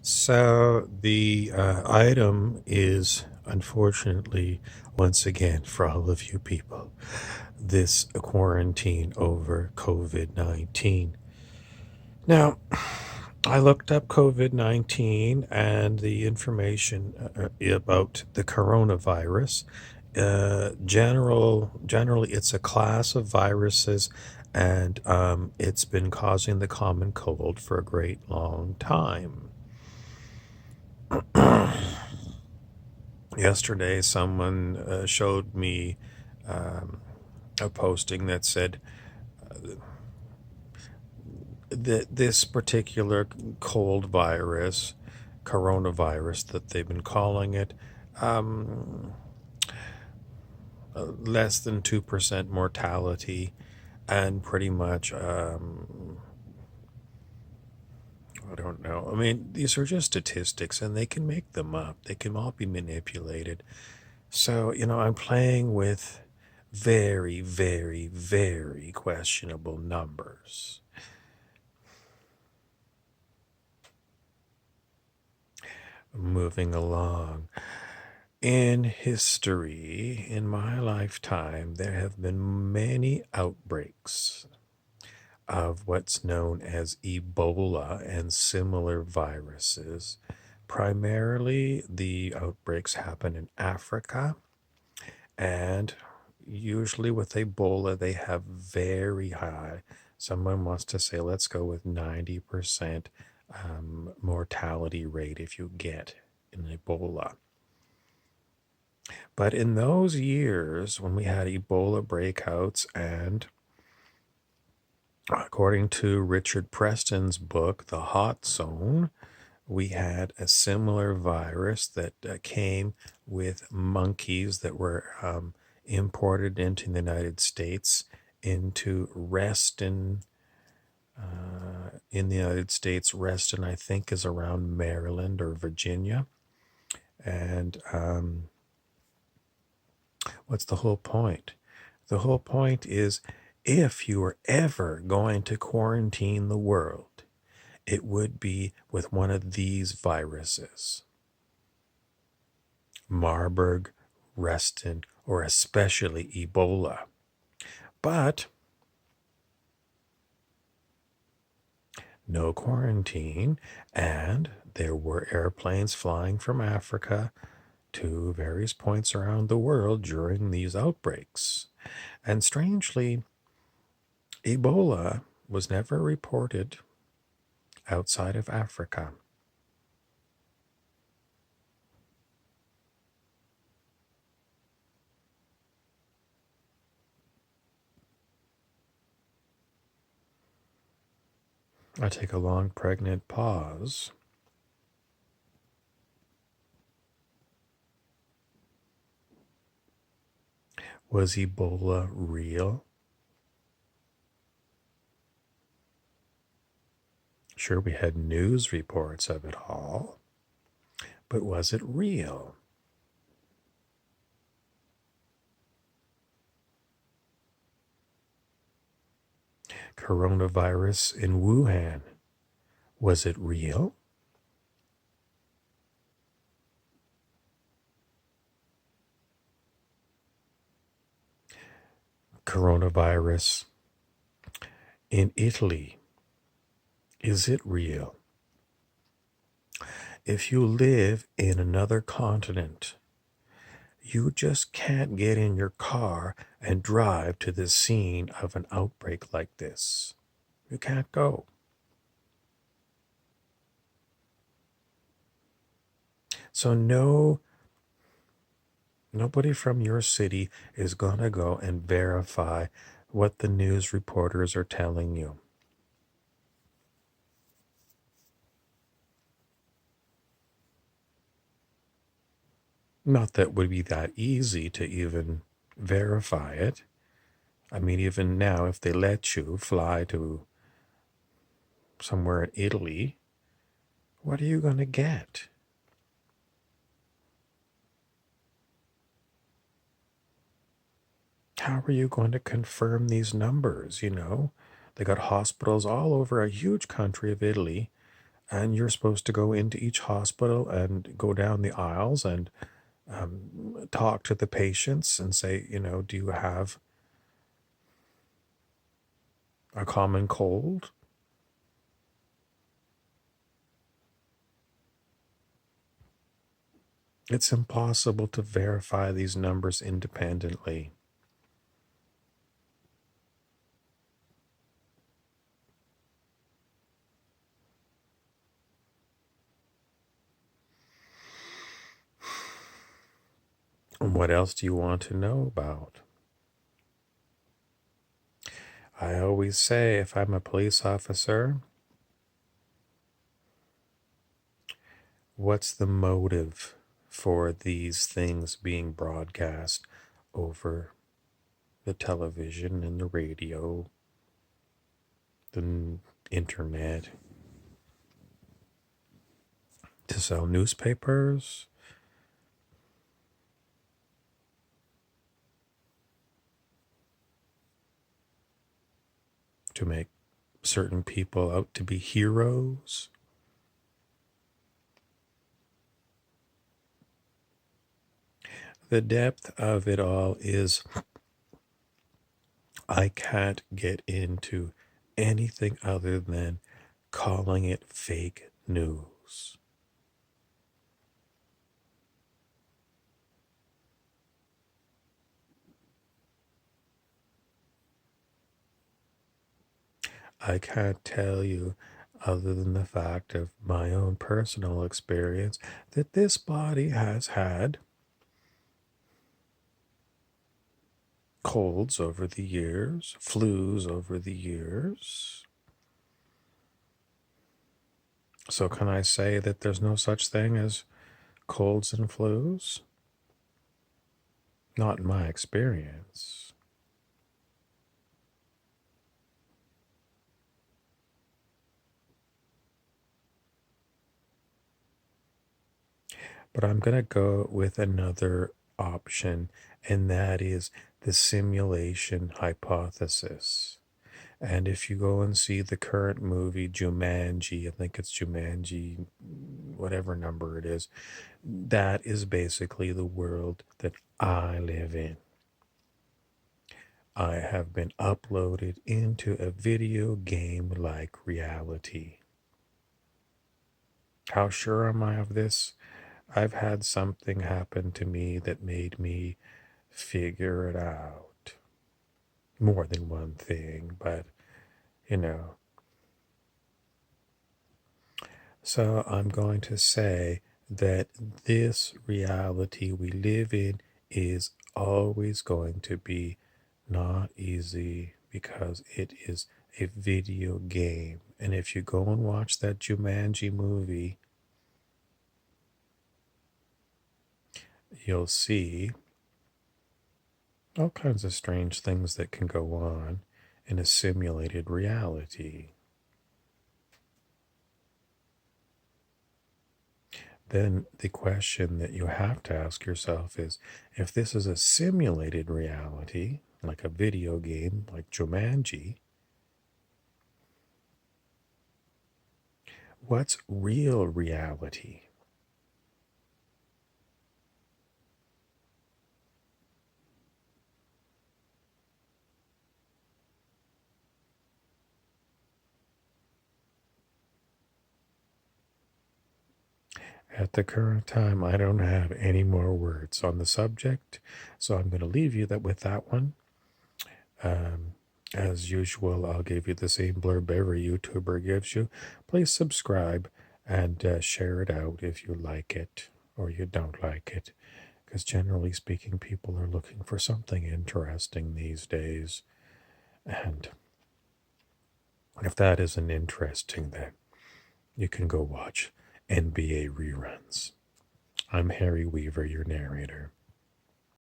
So the item is unfortunately, once again, for all of you people, this quarantine over COVID 19. Now, I looked up COVID 19 and the information about the coronavirus. Generally, it's a class of viruses, and it's been causing the common cold for a great long time. Yesterday, someone showed me um, a posting that said that this particular cold virus, coronavirus that they've been calling it, um, less than 2% mortality, and pretty much, I don't know. I mean, these are just statistics and they can make them up, they can all be manipulated. So, I'm playing with very, very, very questionable numbers. Moving along. In history, in my lifetime, there have been many outbreaks of what's known as Ebola and similar viruses. Primarily, the outbreaks happen in Africa, and usually with Ebola, they have very high, someone wants to say, let's go with 90% mortality rate if you get an Ebola. But in those years when we had Ebola breakouts, and according to Richard Preston's book, The Hot Zone, we had a similar virus that came with monkeys that were imported into the United States into Reston. In the United States, Reston, I think, is around Maryland or Virginia. And what's the whole point? The whole point is, if you were ever going to quarantine the world, it would be with one of these viruses: Marburg, Reston, or especially Ebola. But no quarantine, and there were airplanes flying from Africa to various points around the world during these outbreaks. And strangely, Ebola was never reported outside of Africa. I take a long, pregnant pause. Was Ebola real? Sure, we had news reports of it all, but was it real? Coronavirus in Wuhan, was it real? Coronavirus in Italy, is it real? If you live in another continent, you just can't get in your car and drive to the scene of an outbreak like this. You can't go. So nobody from your city is going to go and verify what the news reporters are telling you. Not that it would be that easy to even verify it. I mean, even now, if they let you fly to somewhere in Italy, what are you going to get? How are you going to confirm these numbers? They got hospitals all over a huge country of Italy, and you're supposed to go into each hospital and go down the aisles and talk to the patients and say, do you have a common cold? It's impossible to verify these numbers independently. And what else do you want to know about? I always say, if I'm a police officer, what's the motive for these things being broadcast over the television and the radio, the internet, to sell newspapers? To make certain people out to be heroes? The depth of it all is I can't get into anything other than calling it fake news. I can't tell you, other than the fact of my own personal experience, that this body has had colds over the years, flus over the years. So can I say that there's no such thing as colds and flus? Not in my experience. But I'm going to go with another option, and that is the simulation hypothesis. And if you go and see the current movie Jumanji, I think it's Jumanji, whatever number it is, that is basically the world that I live in. I have been uploaded into a video game like reality. How sure am I of this? I've had something happen to me that made me figure it out. More than one thing, but you know. So I'm going to say that this reality we live in is always going to be not easy because it is a video game. And if you go and watch that Jumanji movie, you'll see all kinds of strange things that can go on in a simulated reality. Then the question that you have to ask yourself is, if this is a simulated reality, like a video game like Jumanji, what's real reality? At the current time, I don't have any more words on the subject, so I'm going to leave you with that one. As usual, I'll give you the same blurb every YouTuber gives you. Please subscribe and share it out if you like it or you don't like it, because generally speaking, people are looking for something interesting these days. And if that isn't interesting, then you can go watch NBA reruns. I'm Harry Weaver, your narrator.